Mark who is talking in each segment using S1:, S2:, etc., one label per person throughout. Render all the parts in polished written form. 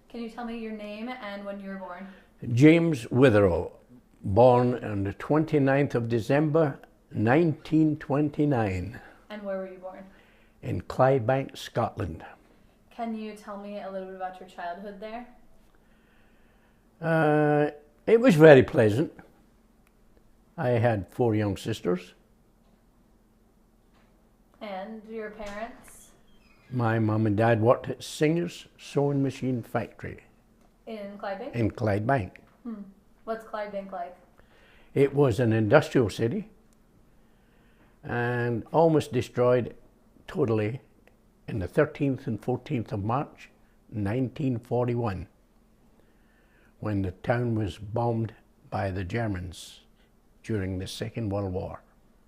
S1: Can you tell me your name and when you were born?
S2: James Witherow, born on the 29th of December 1929
S1: And where were you born?
S2: in Clydebank, Scotland.
S1: Can you tell me a little bit about your childhood there?
S2: It was very pleasant. I had 4 young sisters.
S1: And your parents?
S2: My mum and dad worked at Singer's Sewing Machine Factory
S1: In Clydebank?
S2: in Clydebank.
S1: What's Clydebank like?
S2: It was an industrial city and almost destroyed totally in the 13th and 14th of March 1941 when the town was bombed by the Germans during the Second World War.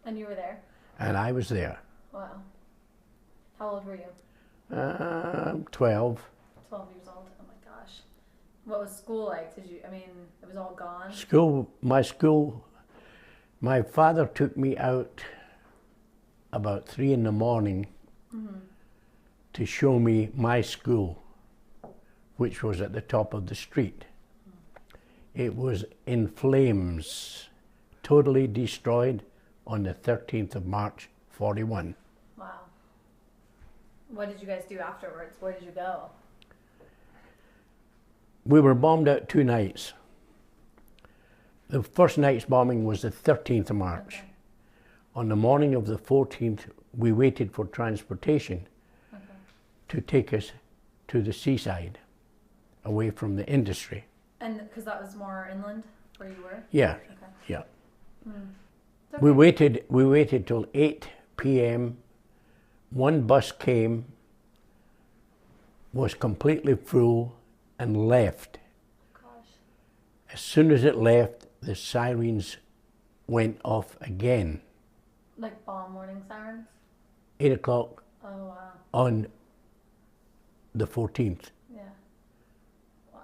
S1: And you were there?
S2: And I was there.
S1: Wow. How old were you?
S2: 12.
S1: 12 years old. Oh my gosh. What was school like? It was all gone?
S2: My father took me out about 3 in the morning to show me my school, which was at the top of the street. It was in flames, totally destroyed on the 13th of March, 41.
S1: Wow. What did you guys do afterwards? Where did you go?
S2: We were bombed out 2 nights. The first night's bombing was the 13th of March.
S1: Okay.
S2: On the morning of the 14th, we waited for transportation to take us to the seaside, away from the industry.
S1: And because that was more inland where you were?
S2: Yeah,
S1: Okay.
S2: yeah.
S1: It's okay.
S2: We waited till 8 p.m. One bus came, was completely full, and left.
S1: Gosh.
S2: As soon as it left, the sirens went off again.
S1: Like bomb warning sirens?
S2: 8 o'clock
S1: Oh, wow.
S2: on the 14th.
S1: Yeah. Wow.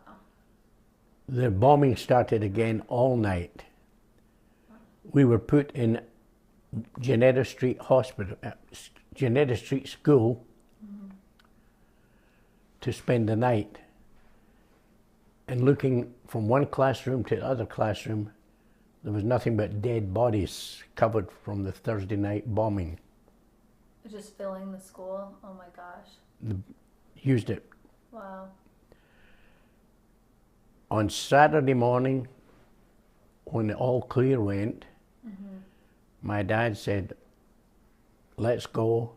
S2: The bombing started again all night. We were put in Janetta Street Hospital, Janetta Street School to spend the night. And looking from one classroom to the other classroom, there was nothing but dead bodies covered from the Thursday night bombing.
S1: Just filling the school? Oh my gosh.
S2: Used it.
S1: Wow.
S2: On Saturday morning, when the all clear went, my dad said, "Let's go,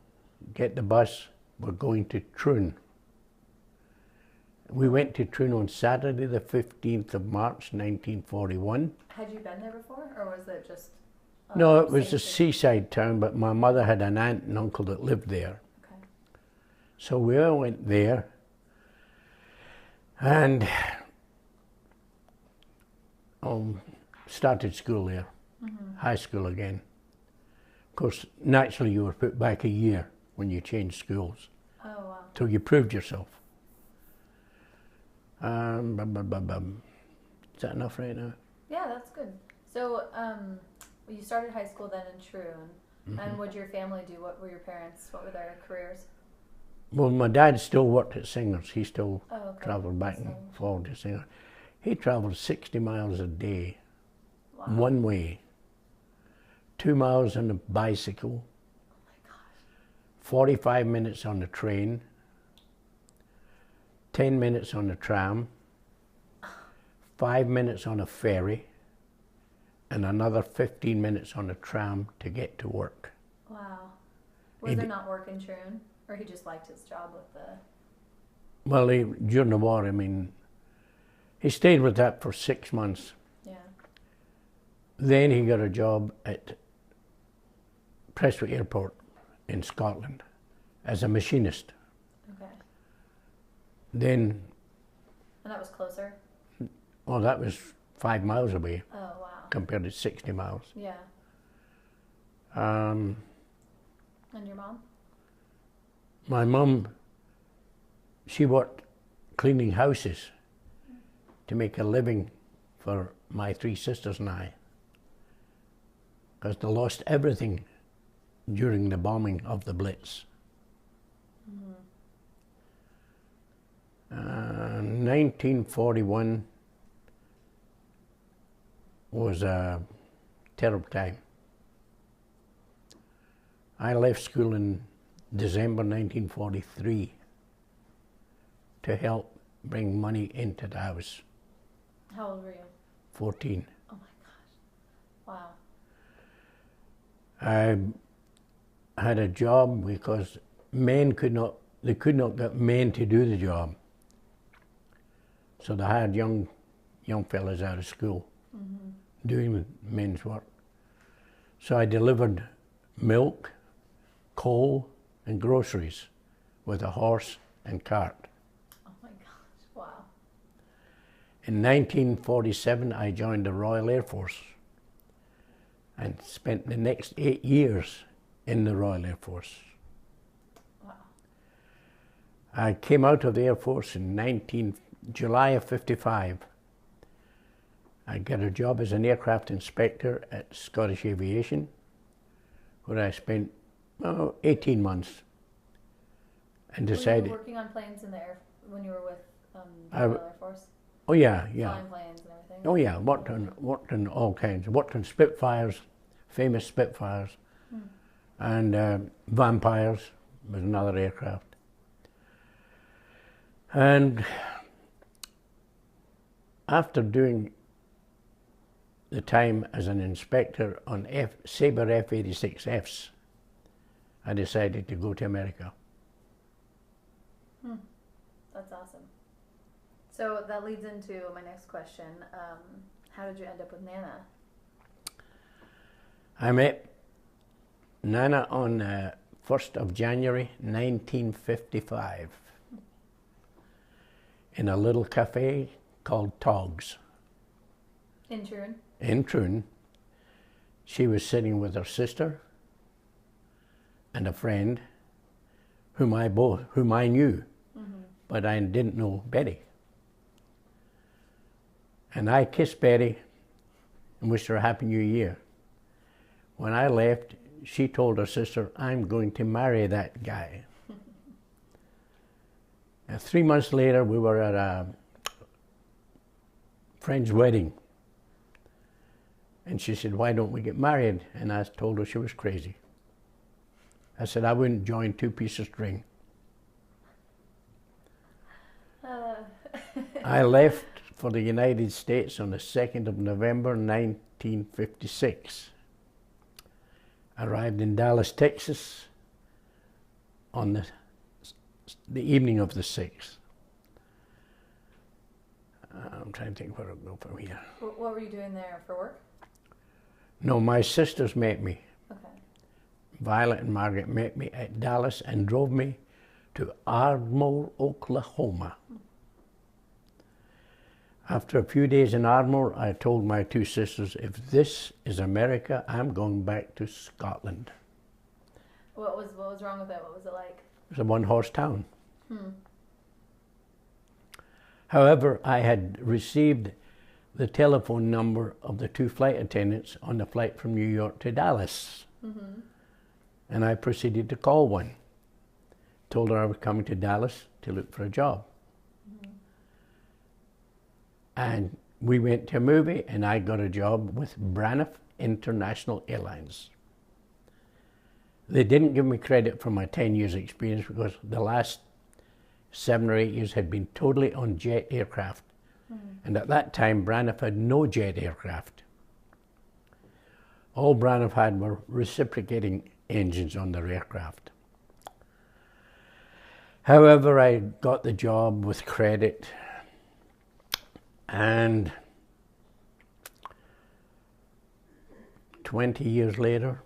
S2: get the bus, we're going to Troon." We went to Troon on Saturday the 15th of March 1941.
S1: Had you been there before, or was it just...
S2: No, it was a
S1: same city?
S2: seaside town, but my mother had an aunt and uncle that lived there.
S1: Okay.
S2: So we all went there and started school there, high school again. Of course, naturally you were put back a year when you changed schools,
S1: Oh, wow.
S2: till you proved yourself. Is that enough right now?
S1: Yeah, that's good. So, you started high school then in Troon. And what did your family do? What were your parents? What were their careers?
S2: Well, my dad still worked at Singer's. He still
S1: Oh, okay.
S2: travelled back and forward to Singer. He travelled 60 miles a day,
S1: Wow.
S2: one way. 2 miles on a bicycle,
S1: Oh my gosh.
S2: 45 minutes on the train, 10 minutes on the tram, 5 minutes on a ferry, and another 15 minutes on a tram to get to work.
S1: Wow. Was there not work in Troon? Or he just liked his job with the...
S2: Well, during the war, he stayed with that for 6 months.
S1: Yeah.
S2: Then he got a job at Prestwick Airport in Scotland as a machinist.
S1: Okay.
S2: Then,
S1: And that was closer?
S2: well, that was 5 miles away
S1: Oh, wow.
S2: compared to 60 miles.
S1: Yeah.
S2: Um,
S1: And your mom?
S2: my mum, she worked cleaning houses to make a living for my 3 sisters and I, because they lost everything during the bombing of the Blitz. 1941 was a terrible time. I left school in December 1943 to help bring money into the house.
S1: How old were you?
S2: 14.
S1: Oh my gosh. Wow.
S2: I had a job because they could not get men to do the job. So they hired young fellas out of school doing men's work. So I delivered milk, coal, and groceries with a horse and cart.
S1: Oh my gosh, wow.
S2: In 1947, I joined the Royal Air Force and spent the next 8 years in the Royal Air Force.
S1: Wow.
S2: I came out of the Air Force in July of 55. I got a job as an aircraft inspector at Scottish Aviation, where I spent 18 months and decided...
S1: Were you working on planes in the air when you were with the Royal Air Force?
S2: Oh yeah.
S1: Flying planes and everything?
S2: Oh yeah, worked on all kinds. Worked on Spitfires, famous Spitfires, and Vampires was another aircraft. And after doing the time as an inspector on Sabre F-86Fs, I decided to go to America.
S1: That's awesome. So that leads into my next question. How did you end up with Nana?
S2: I met Nana on 1st of January 1955 in a little cafe called Togs.
S1: In Troon?
S2: In Troon. She was sitting with her sister and a friend whom I knew, but I didn't know Betty. And I kissed Betty and wished her a Happy New Year. When I left, she told her sister, "I'm going to marry that guy." And 3 months later, we were at a friend's wedding. And she said, "Why don't we get married?" And I told her she was crazy. I said, "I wouldn't join two pieces of string." I left for the United States on the 2nd of November 1956. Arrived in Dallas, Texas on the evening of the 6th. I'm trying to think where I'll go from here.
S1: What were you doing there for work?
S2: No, my sisters met me.
S1: Okay.
S2: Violet and Margaret met me at Dallas and drove me to Ardmore, Oklahoma. After a few days in Ardmore, I told my two sisters, if this is America, I'm going back to Scotland.
S1: What was wrong with it? What was it like?
S2: It was a one-horse town. However, I had received the telephone number of the two flight attendants on the flight from New York to Dallas. And I proceeded to call one. Told her I was coming to Dallas to look for a job. And we went to a movie and I got a job with Braniff International Airlines. They didn't give me credit for my 10 years experience because the last 7 or 8 years had been totally on jet aircraft. And at that time, Braniff had no jet aircraft. All Braniff had were reciprocating engines on their aircraft. However, I got the job with credit, and 20 years later,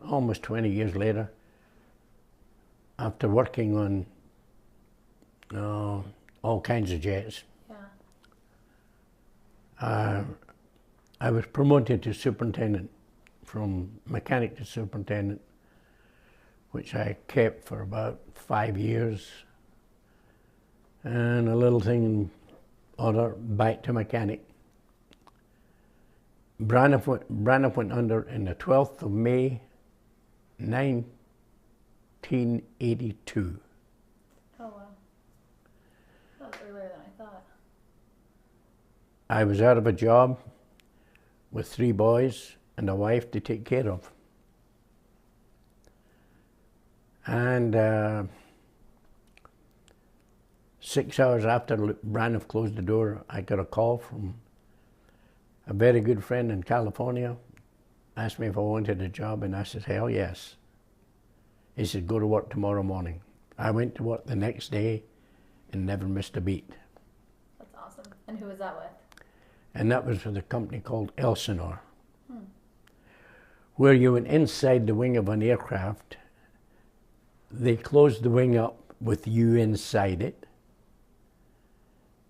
S2: almost 20 years later, after working on all kinds of jets, I was promoted to superintendent, from mechanic to superintendent, which I kept for about 5 years. And a little thing other, back to mechanic. Braniff went under in the 12th of May, 1982.
S1: Oh, wow.
S2: I was out of a job with 3 boys and a wife to take care of. And 6 hours after Braniff closed the door, I got a call from a very good friend in California, asked me if I wanted a job, and I said, hell yes. He said, go to work tomorrow morning. I went to work the next day and never missed a beat.
S1: That's awesome. And who was that with?
S2: And that was with a company called Elsinore, where you went inside the wing of an aircraft. They closed the wing up with you inside it,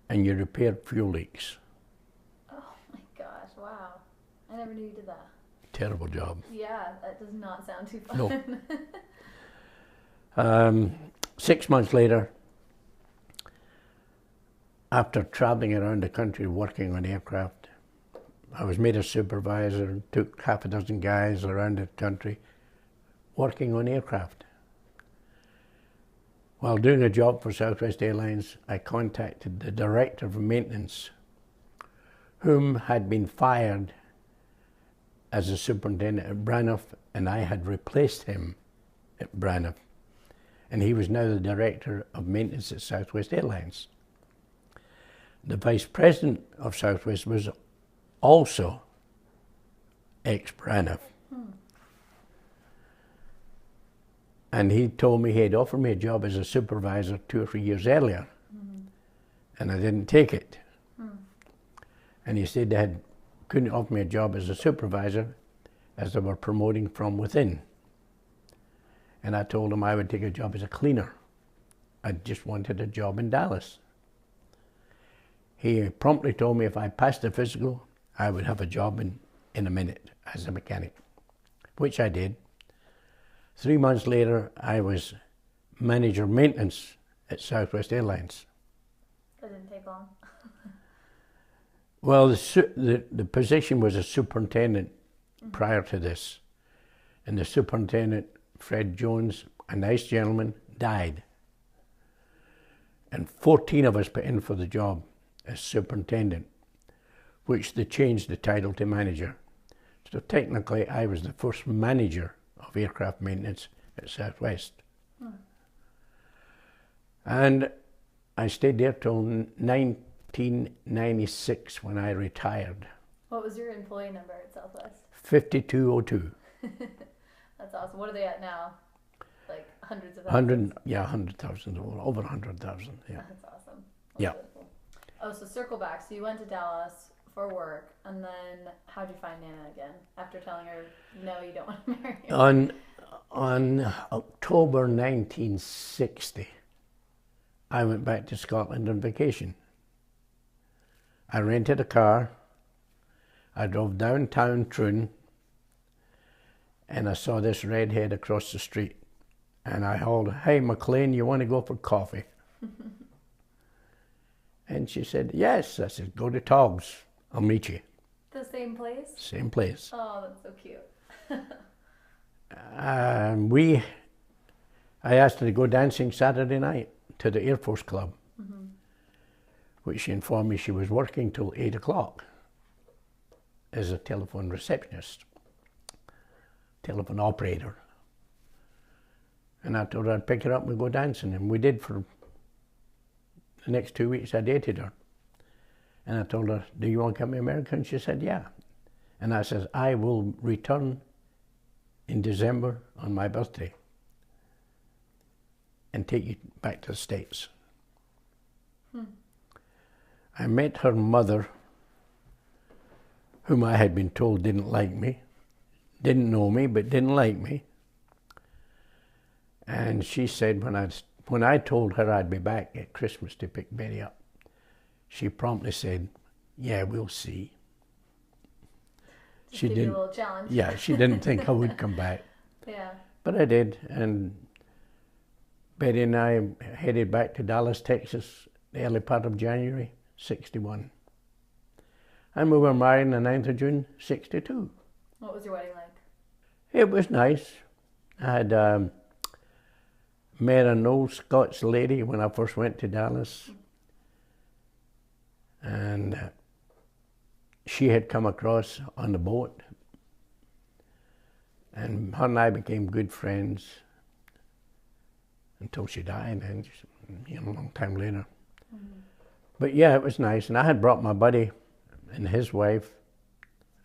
S2: and you repaired fuel leaks.
S1: Oh my gosh, wow. I never knew you did that.
S2: Terrible job.
S1: Yeah, that does not sound too fun.
S2: No. 6 months later, after traveling around the country working on aircraft, I was made a supervisor and took half a dozen guys around the country working on aircraft. While doing a job for Southwest Airlines, I contacted the director of maintenance, whom had been fired as a superintendent at Braniff, and I had replaced him at Braniff. And he was now the director of maintenance at Southwest Airlines. The vice president of Southwest was also ex-Braniff. And he told me he had offered me a job as a supervisor 2 or 3 years earlier, and I didn't take it. And he said they couldn't offer me a job as a supervisor as they were promoting from within. And I told him I would take a job as a cleaner. I just wanted a job in Dallas. He promptly told me if I passed the physical, I would have a job in a minute as a mechanic, which I did. 3 months later, I was manager of maintenance at Southwest Airlines.
S1: That didn't take long.
S2: Well, the position was a superintendent prior to this. And the superintendent, Fred Jones, a nice gentleman, died. And 14 of us put in for the job as superintendent, which they changed the title to manager. So technically, I was the first manager of aircraft maintenance at Southwest. And I stayed there till 1996 when I retired.
S1: What was your employee number at Southwest?
S2: 5202.
S1: That's awesome. What are they at now? Like hundreds of thousands?
S2: 100,000, over 100,000, yeah.
S1: That's awesome. That's
S2: Yeah.
S1: really cool. Oh, so circle back. So you went to Dallas for work, and then how'd you find Nana again after telling her, no, you don't want to marry her?
S2: On October 1960, I went back to Scotland on vacation. I rented a car. I drove downtown Troon, and I saw this redhead across the street. And I hauled, hey, McLean, you want to go for coffee? And she said, yes. I said, go to Togs. I'll meet you.
S1: The same place?
S2: Same place.
S1: Oh, that's so cute.
S2: I asked her to go dancing Saturday night to the Air Force Club, which she informed me she was working till 8 o'clock as a telephone receptionist, telephone operator. And I told her I'd pick her up and we'd go dancing, and we did for the next 2 weeks. I dated her. And I told her, do you want to come to America? And she said, yeah. And I said, I will return in December on my birthday and take you back to the States. I met her mother, whom I had been told didn't like me, didn't know me, but didn't like me. And she said when I told her I'd be back at Christmas to pick Betty up, she promptly said, yeah, we'll see.
S1: Just give you a little challenge.
S2: Yeah, she didn't think I would come back.
S1: Yeah.
S2: But I did, and Betty and I headed back to Dallas, Texas, the early part of January, 61. And we were married on the 9th of June, 62.
S1: What was your wedding like?
S2: It was nice. I had met an old Scots lady when I first went to Dallas. And she had come across on the boat, and her and I became good friends until she died, and a long time later. Mm-hmm. But yeah, it was nice, and I had brought my buddy and his wife,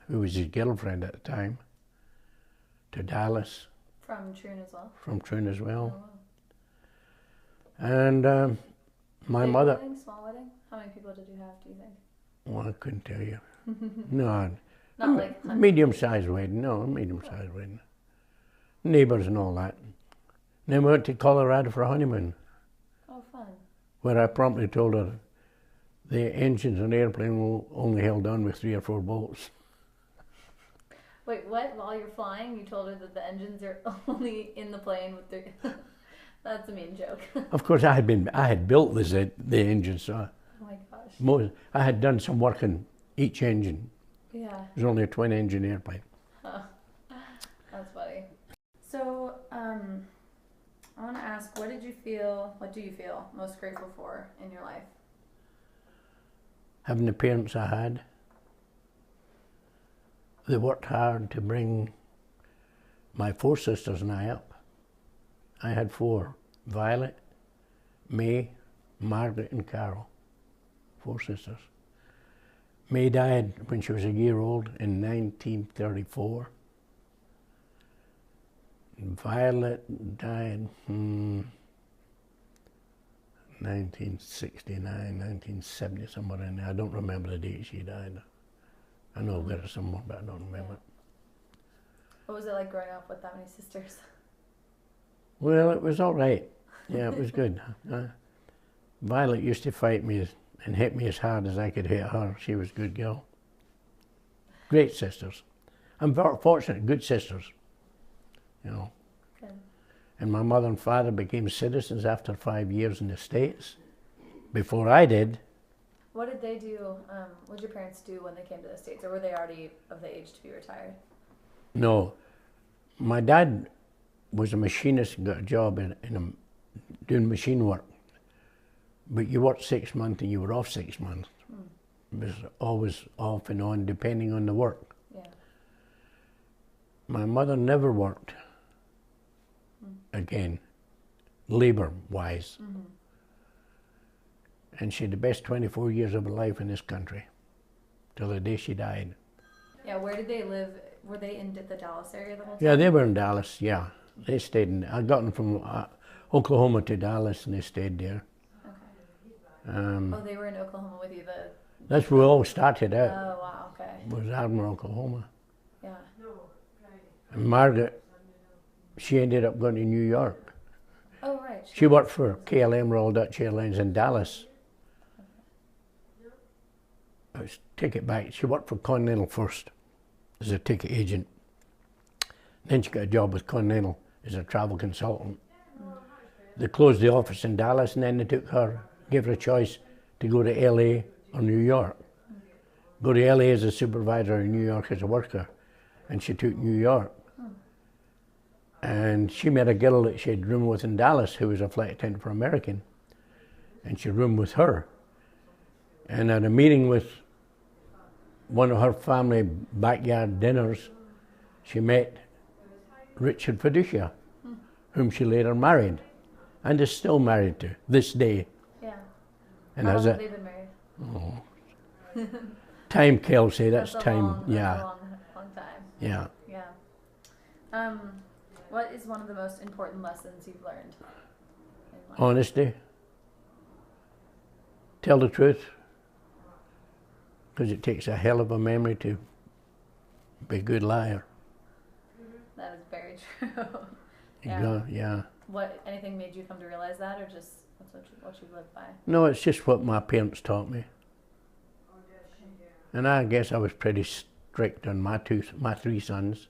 S2: who was his girlfriend at the time, to Dallas.
S1: From Troon as well?
S2: From Troon as well.
S1: Oh, wow.
S2: And my
S1: Big
S2: mother...
S1: wedding, small wedding? How many people did you have, do you think?
S2: Well, I couldn't tell you. No.
S1: Not like...
S2: Medium-sized wedding, no, medium-sized wedding. Neighbours and all that. Then we went to Colorado for a honeymoon.
S1: Oh, fun.
S2: Where I promptly told her the engines on the airplane were only held on with 3 or 4 bolts.
S1: Wait, what? While you're flying, you told her that the engines are only in the plane with 3... That's a mean joke.
S2: Of course, I had built the engine, so
S1: oh my gosh.
S2: I had done some work on each engine.
S1: Yeah.
S2: It was only a twin-engine airplane.
S1: Huh. That's funny. So, I want to ask, what do you feel most grateful for in your life?
S2: Having the parents I had. They worked hard to bring my 4 sisters and I up. I had 4, Violet, May, Margaret and Carol, 4 sisters. May died when she was a year old in 1934. And Violet died 1969, 1970, somewhere in there. I don't remember the date she died. I know I've got it somewhere, but I don't remember it.
S1: What was it like growing up with that many sisters?
S2: Well, it was all right. Yeah, it was good. Violet used to fight me and hit me as hard as I could hit her. She was a good girl. Great sisters. I'm very fortunate, good sisters, you know.
S1: Good.
S2: And my mother and father became citizens after 5 years in the States. Before I did.
S1: What did they do? What did your parents do when they came to the States? Or were they already of the age to be retired?
S2: No. My dad was a machinist, got a job doing machine work. But you worked 6 months and you were off 6 months. It was always off and on, depending on the work.
S1: Yeah.
S2: My mother never worked again, labor-wise. Mm-hmm. And she had the best 24 years of her life in this country, till the day she died.
S1: Yeah, where did they live? Were they in the Dallas area the whole time?
S2: Yeah, they were in Dallas, yeah. They stayed in, I got them from Oklahoma to Dallas and they stayed there.
S1: Okay. They were in Oklahoma with you?
S2: That's where we all started out.
S1: Oh, wow, okay.
S2: Was Ardmore, Oklahoma.
S1: Yeah.
S2: And Margaret, she ended up going to New York.
S1: Oh, right.
S2: She worked for KLM, Royal Dutch Airlines in Dallas. I was ticket back. She worked for Continental first as a ticket agent. Then she got a job with Continental as a travel consultant. They closed the office in Dallas and then they took her, gave her a choice to go to LA or New York. Go to LA as a supervisor or New York as a worker. And she took New York. And she met a girl that she had roomed with in Dallas who was a flight attendant for American. And she roomed with her. And at a meeting with one of her family backyard dinners, she met Richard Fiducia, whom she later married, and is still married to this day.
S1: Yeah.
S2: And
S1: how long have they been married?
S2: Oh, time, Kelsey. That's time. Yeah.
S1: That's a long time.
S2: Yeah.
S1: Yeah. What is one of the most important lessons you've learned in life?
S2: Honesty. Tell the truth. Because it takes a hell of a memory to be a good liar.
S1: That is very true.
S2: Yeah.
S1: Anything made you come to realize that, or just that's what you lived by?
S2: No, it's just what my parents taught me. And I guess I was pretty strict on my 3 sons.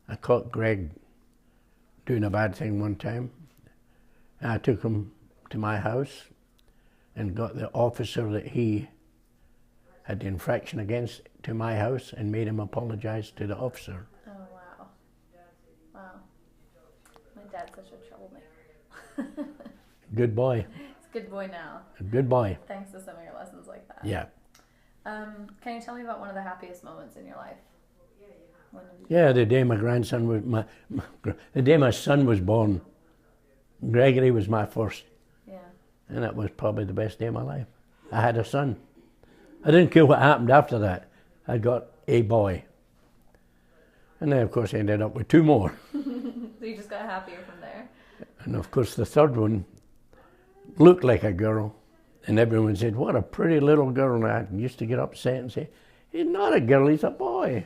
S2: I caught Greg doing a bad thing one time. I took him to my house and got the officer that he had the infraction against to my house and made him apologize to the officer.
S1: Oh, wow. Wow. My dad's such a troublemaker.
S2: Good boy.
S1: He's a good boy now.
S2: A good boy.
S1: Thanks to some of your lessons like that.
S2: Yeah.
S1: Can you tell me about one of the happiest moments in your life?
S2: Yeah, the day my grandson was the day my son was born. Gregory was my first,
S1: Yeah.
S2: and that was probably the best day of my life. I had a son. I didn't care what happened after that. I got a boy, and then of course I ended up with two more.
S1: So you just got happier from there.
S2: And of course the third one looked like a girl, and everyone said, "What a pretty little girl!" And I used to get upset and say, "He's not a girl, he's a boy."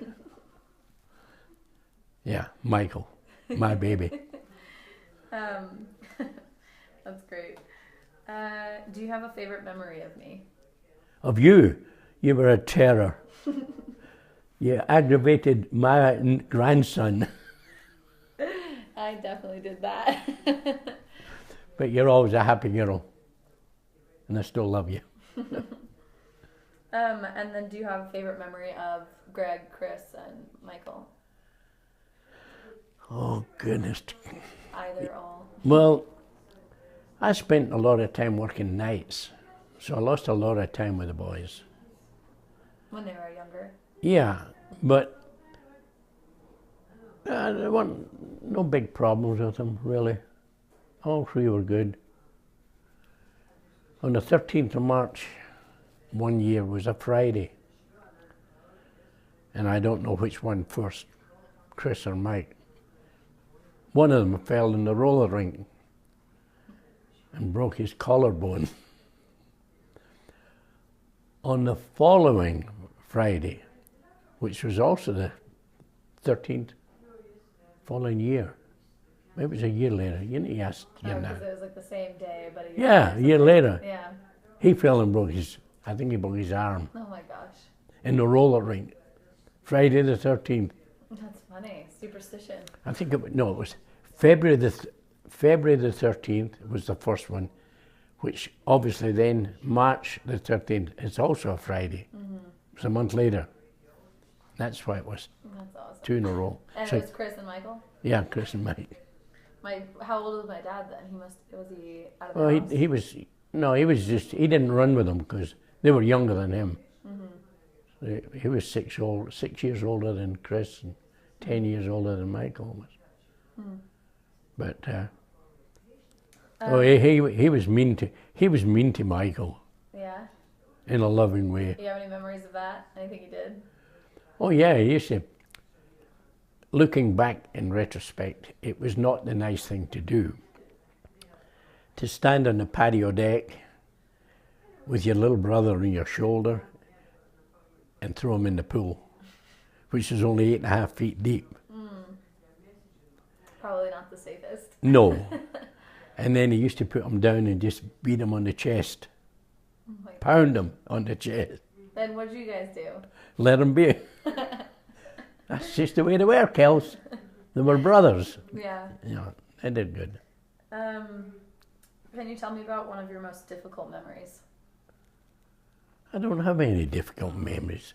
S2: Yeah, Michael, my baby.
S1: That's great. Do you have a favorite memory of me?
S2: Of you? You were a terror. You aggravated my grandson.
S1: I definitely did that.
S2: But you're always a happy girl, and I still love you.
S1: And then do you have a favorite memory of Greg, Chris, and Michael?
S2: Oh, goodness.
S1: Either, all.
S2: Well, I spent a lot of time working nights, so I lost a lot of time with the boys.
S1: When they were younger?
S2: Yeah, but there weren't no big problems with them, really. All three were good. On the 13th of March, one year was a Friday, and I don't know which one first, Chris or Mike. One of them fell in the roller rink and broke his collarbone. On the following Friday, which was also the 13th following year, maybe it was a year later, you know, yes, you know.
S1: Because it was like the same day, but a year
S2: Yeah,
S1: later.
S2: a year later.
S1: Yeah.
S2: He fell and broke his, I think he broke his arm
S1: Oh my gosh.
S2: in the roller rink. Friday the 13th.
S1: That's funny. Superstition.
S2: I think it was February the 13th was the first one, which obviously then March the 13th is also a Friday. Mm-hmm. It's a month later. That's why it was
S1: That's awesome.
S2: two in a row.
S1: And
S2: So,
S1: it was Chris and Michael?
S2: yeah, Chris and Mike.
S1: How old was my dad then? Was he out of the
S2: Well,
S1: house?
S2: he was just, he didn't run with them because they were younger than him. Mm-hmm. So he was 6 years older than Chris and 10 years older than Michael was. Mm. But he was mean to Michael.
S1: Yeah.
S2: In a loving way.
S1: Do you have any memories of that? Anything he did?
S2: Oh yeah, he used to. Looking back in retrospect, it was not the nice thing to do. To stand on the patio deck with your little brother on your shoulder and throw him in the pool, which is only 8.5 feet deep.
S1: Probably not the safest.
S2: No. And then he used to put him down and just beat him on the chest.
S1: Oh my
S2: Pound him on the chest.
S1: Then what did you guys do?
S2: Let him be. That's just the way they were, Kels. They were brothers.
S1: Yeah.
S2: Yeah, they did good.
S1: Can you tell me about one of your most difficult memories?
S2: I don't have any difficult memories.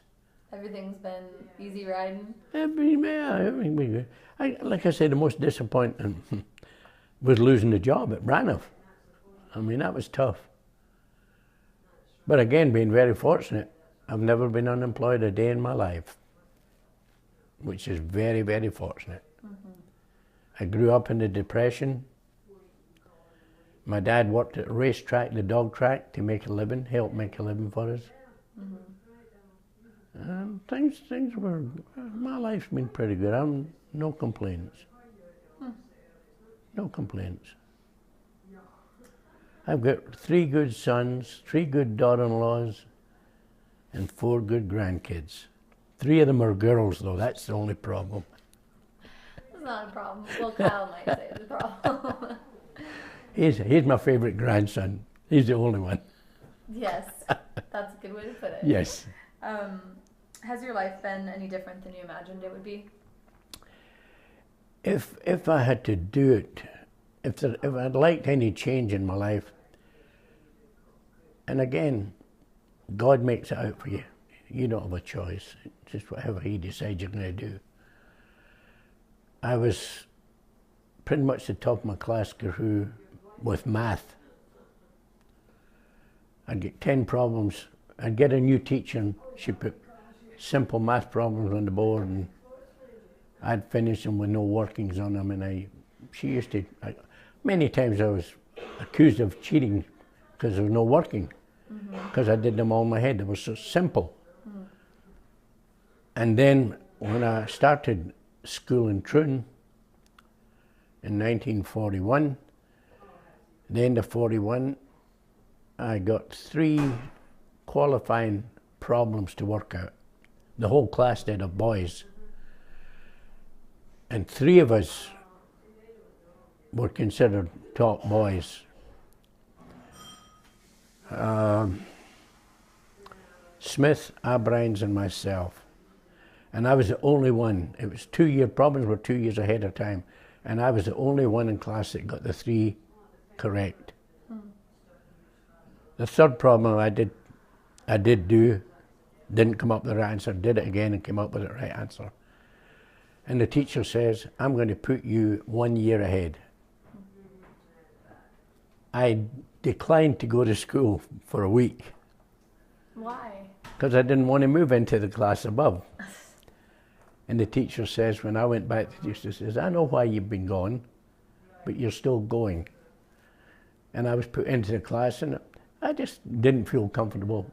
S1: Everything's been easy riding?
S2: Everything been good. Like I said, the most disappointing was losing the job at Braniff. I mean, that was tough. But again, being very fortunate, I've never been unemployed a day in my life, which is very, very fortunate. Mm-hmm. I grew up in the Depression. My dad worked at a racetrack, the dog track, to make a living, help make a living for us. Mm-hmm. And things were, my life's been pretty good. No complaints. No complaints. I've got 3 good sons, 3 good daughter-in-laws, and 4 good grandkids. 3 of them are girls, though. That's the only problem.
S1: It's not a problem. Well, Kyle might say it's a problem.
S2: He's my favorite grandson. He's the only one.
S1: Yes, that's a good way to put it.
S2: Yes.
S1: Has your life been any different than you imagined it would be?
S2: If I had to do it, if I'd liked any change in my life, and again, God makes it out for you. You don't have a choice. It's just whatever He decides you're going to do. I was pretty much the top of my class with math. I'd get 10 problems I'd get a new teacher and she'd put simple math problems on the board and I'd finish them with no workings on them, and she used to, many times I was accused of cheating because there was no working, because I did them all in my head. They were so simple. And then when I started school in Troon in 1941, the end of 41, I got 3 qualifying problems to work out. The whole class did, of boys. And 3 of us were considered top boys. Smith, Abrines, and myself. And I was the only one. It was 2-year problems, were 2 years ahead of time. And I was the only one in class that got the 3 correct. The third problem I did do, didn't come up with the right answer, did it again and came up with the right answer. And the teacher says, I'm going to put you 1 year ahead. I declined to go to school for a week.
S1: Why?
S2: Because I didn't want to move into the class above. And the teacher says, when I went back, the teacher says, I know why you've been gone, but you're still going. And I was put into the class and I just didn't feel comfortable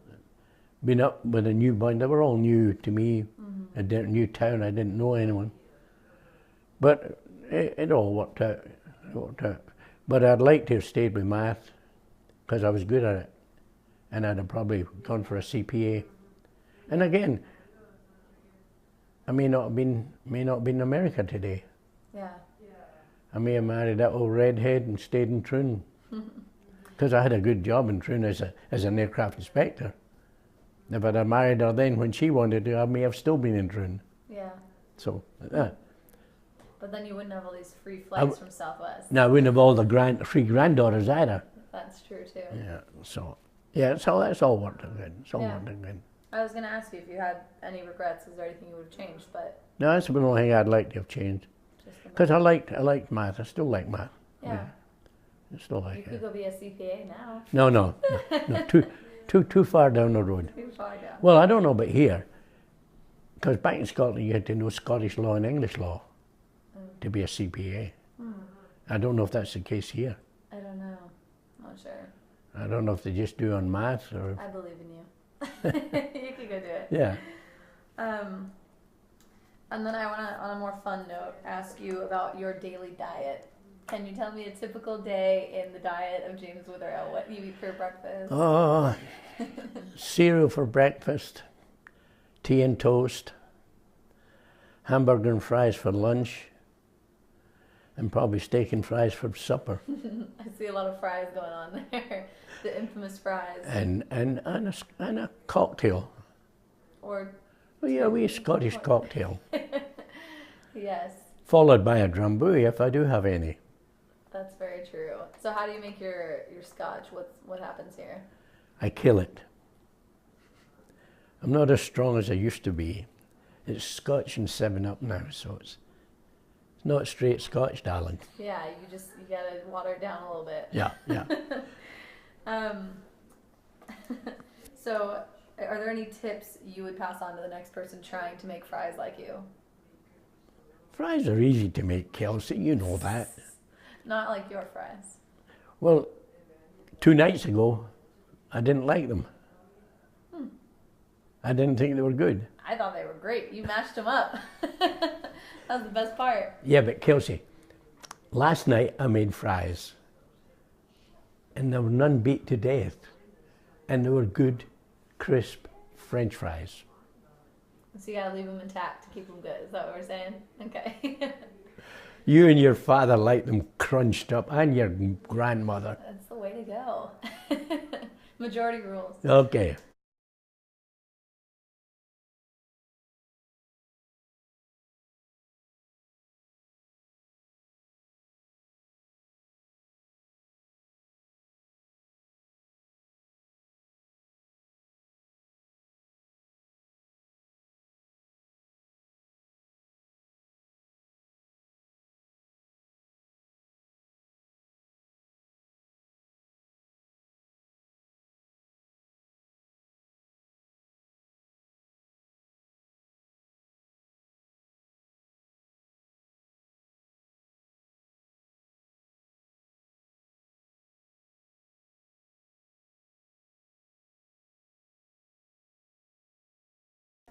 S2: being up with a new bunch. They were all new to me, a new town, I didn't know anyone. But it all worked out. But I'd like to have stayed with math because I was good at it. And I'd have probably gone for a CPA. And again, I may not have been in America today.
S1: Yeah.
S2: I may have married that old redhead and stayed in Troon. Because I had a good job in Troon as an aircraft inspector. If I'd have married her then when she wanted to, I may have still been in Troon.
S1: Yeah.
S2: So,
S1: But then you wouldn't have all these free flights from Southwest.
S2: No, I wouldn't have all the 3 granddaughters either.
S1: That's true too.
S2: Yeah, so, yeah, it's all worked out good. It's all worked out good.
S1: I was going to ask you if you had any regrets. Is there anything you would have changed? But
S2: No, that's the only thing I'd like to have changed. Because I liked math. I still like math.
S1: Yeah.
S2: I still like
S1: You
S2: it.
S1: could go be a CPA now.
S2: No, too far down the road.
S1: Too far down.
S2: Well, I don't know about here. Because back in Scotland you had to know Scottish law and English law to be a CPA. I don't know if that's the case here.
S1: I don't know. Not sure.
S2: I don't know if they just do on math or...
S1: I believe in you. You could go do it.
S2: Yeah.
S1: And then I want to, on a more fun note, ask you about your daily diet. Can you tell me a typical day in the diet of James Witherow? What you eat for breakfast?
S2: Oh, cereal for breakfast, tea and toast, hamburger and fries for lunch, and probably steak and fries for supper.
S1: I see a lot of fries going on there. The infamous fries.
S2: And a cocktail.
S1: Or...
S2: Well, yeah, we Scottish cocktail.
S1: Yes.
S2: Followed by a drambuie if I do have any.
S1: That's very true. So how do you make your scotch? What happens here?
S2: I kill it. I'm not as strong as I used to be. It's Scotch and 7-Up now, so it's not straight Scotch, darling.
S1: Yeah, you gotta water it down a little bit.
S2: Yeah.
S1: So, are there any tips you would pass on to the next person trying to make fries like you?
S2: Fries are easy to make, Kelsey, you know that.
S1: Not like your fries.
S2: Well, 2 nights ago, I didn't like them. I didn't think they were good.
S1: I thought they were great. You mashed them up. That was the best part.
S2: Yeah, but Kelsey, last night I made fries. And they were none beat to death. And they were good, crisp French fries.
S1: So you gotta leave them intact to keep them good. Is that what we're saying? Okay.
S2: You and your father like them crunched up, and your grandmother.
S1: That's the way to go. Majority rules.
S2: Okay.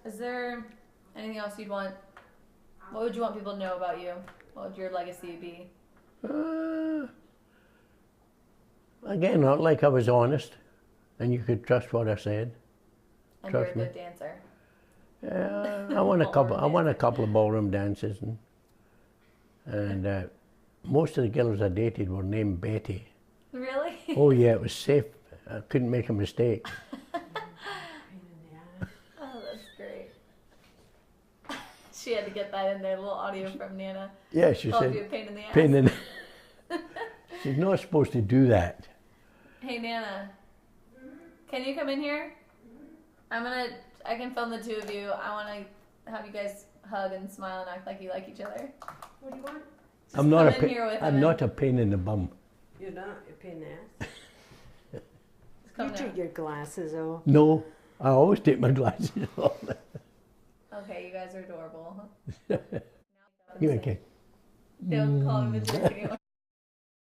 S1: Is there anything else you'd want? What would you want people to know about you? What would your legacy be?
S2: Again, not like I was honest, and you could trust what I said.
S1: And
S2: Trust
S1: you're a
S2: me.
S1: good dancer.
S2: I won a couple. I won a couple of ballroom dances, and most of the girls I dated were named Betty.
S1: Really?
S2: Oh yeah, it was safe. I couldn't make a mistake.
S1: Oh, that's great. She had to get that in there, a little audio from Nana.
S2: Yeah, she
S1: Called
S2: said.
S1: you a pain in the ass.
S2: Pain in. She's not supposed to do that.
S1: Hey Nana, can you come in here? I can film the two of you. I wanna have you guys hug and smile and act like you like each other.
S3: What do you want?
S2: I'm not
S1: come in here with
S2: I'm
S1: him.
S2: not a pain in the bum.
S3: You're not a pain in the ass.
S1: Just come
S3: You
S1: down.
S3: take your glasses off.
S2: No, I always take my glasses off.
S1: Okay, you guys are adorable.
S2: You okay?
S1: Don't call him a jerk anymore.